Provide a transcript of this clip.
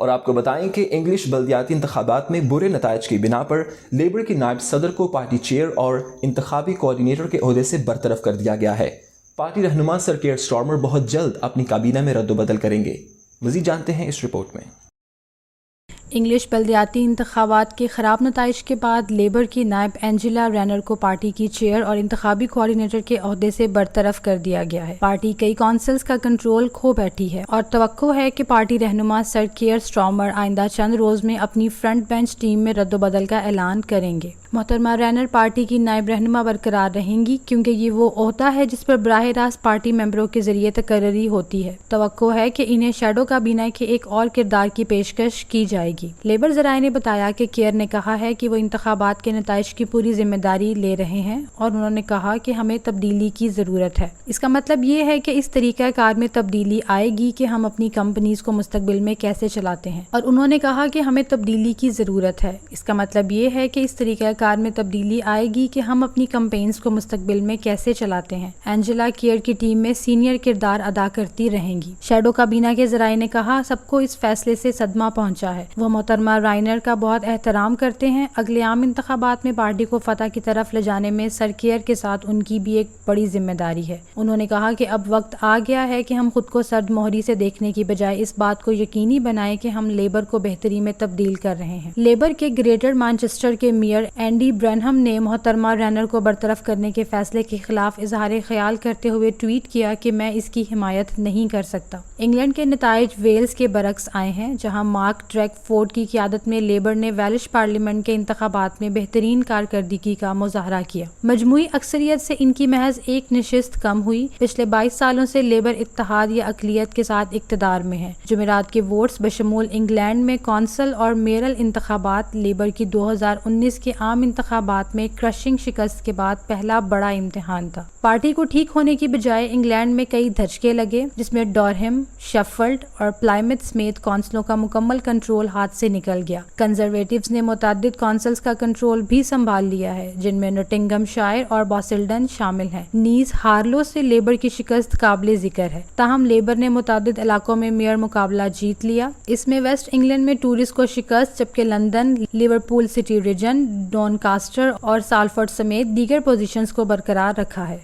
اور آپ کو بتائیں کہ انگلش بلدیاتی انتخابات میں برے نتائج کی بنا پر لیبر کی نائب صدر کو پارٹی چیئر اور انتخابی کوآرڈینیٹر کے عہدے سے برطرف کر دیا گیا ہے۔ پارٹی رہنما سر کیئر سٹارمر بہت جلد اپنی کابینہ میں رد و بدل کریں گے۔ مزید جانتے ہیں اس رپورٹ میں۔ انگلش بلدیاتی انتخابات کے خراب نتائج کے بعد لیبر کی نائب اینجلا رینر کو پارٹی کی چیئر اور انتخابی کوآرڈینیٹر کے عہدے سے برطرف کر دیا گیا ہے۔ پارٹی کئی کونسلز کا کنٹرول کھو بیٹھی ہے اور توقع ہے کہ پارٹی رہنما سر کیئر سٹارمر آئندہ چند روز میں اپنی فرنٹ بینچ ٹیم میں رد و بدل کا اعلان کریں گے۔ محترمہ رینر پارٹی کی نائب رہنما برقرار رہیں گی کیونکہ یہ وہ عہدہ ہے جس پر براہ راست پارٹی ممبروں کے ذریعے تقرری ہوتی ہے۔ توقع ہے کہ انہیں شیڈو کابینہ کے ایک اور کردار کی پیشکش کی جائے گی۔ لیبر ذرائع نے بتایا کہ کیئر نے کہا ہے کہ وہ انتخابات کے نتائج کی پوری ذمہ داری لے رہے ہیں اور انہوں نے کہا کہ ہمیں تبدیلی کی ضرورت ہے۔ اس کا مطلب یہ ہے کہ اس طریقہ کار میں تبدیلی آئے گی کہ ہم اپنی کمپنیز کو مستقبل میں کیسے چلاتے ہیں، اور انہوں نے کہا کہ ہمیں تبدیلی کی ضرورت ہے۔ اس کا مطلب یہ ہے کہ اس طریقہ کار میں تبدیلی آئے گی کہ ہم اپنی کمپینز کو مستقبل میں کیسے چلاتے ہیں۔ اینجلا کیئر کی ٹیم میں سینئر کردار ادا کرتی رہیں گی۔ شیڈو کابینہ کے ذرائع نے کہا سب کو اس فیصلے سے صدمہ پہنچا ہے، وہ محترمہ رائنر کا بہت احترام کرتے ہیں۔ اگلے عام انتخابات میں پارٹی کو فتح کی طرف لے جانے میں سر کیئر کے ساتھ ان کی بھی ایک بڑی ذمہ داری ہے۔ انہوں نے کہا کہ اب وقت آ گیا ہے کہ ہم خود کو سرد مہری سے دیکھنے کی بجائے اس بات کو یقینی بنائیں کہ ہم لیبر کو بہتری میں تبدیل کر رہے ہیں۔ لیبر کے گریٹر مانچسٹر کے میئر اینڈی برینہم نے محترمہ رینر کو برطرف کرنے کے فیصلے کے خلاف اظہار خیال کرتے ہوئے ٹویٹ کیا کہ میں اس کی حمایت نہیں کر سکتا۔ انگلینڈ کے نتائج ویلز کے برعکس آئے ہیں، جہاں مارک ڈریک فورڈ کی قیادت میں لیبر نے ویلش پارلیمنٹ کے انتخابات میں بہترین کارکردگی کا مظاہرہ کیا۔ مجموعی اکثریت سے ان کی محض ایک نشست کم ہوئی۔ پچھلے 22 سالوں سے لیبر اتحاد یا اقلیت کے ساتھ اقتدار میں ہے۔ جمعرات کے ووٹس بشمول انگلینڈ میں کونسل اور میئرل انتخابات لیبر کی 2019 کے عام انتخابات میں کرشنگ شکست کے بعد پہلا بڑا امتحان تھا۔ پارٹی کو ٹھیک ہونے کی بجائے انگلینڈ میں کئی دھچکے لگے، جس میں ڈورہم، شیفیلڈ اور پلائمتھ سمیت کونسلوں کا مکمل کنٹرول ہاتھ سے نکل گیا۔ کنزرویٹیوز نے متعدد کونسلز کا کنٹرول بھی سنبھال لیا ہے، جن میں نوٹنگھم شائر اور باسلڈن شامل ہیں۔ نیز ہارلو سے لیبر کی شکست قابل ذکر ہے، تاہم لیبر نے متعدد علاقوں میں میئر مقابلہ جیت لیا۔ اس میں ویسٹ انگلینڈ میں ٹورس کو شکست، جبکہ لندن، لیورپول سٹی ریجن، ڈونکاسٹر اور سالفورڈ سمیت دیگر پوزیشنز کو برقرار رکھا ہے۔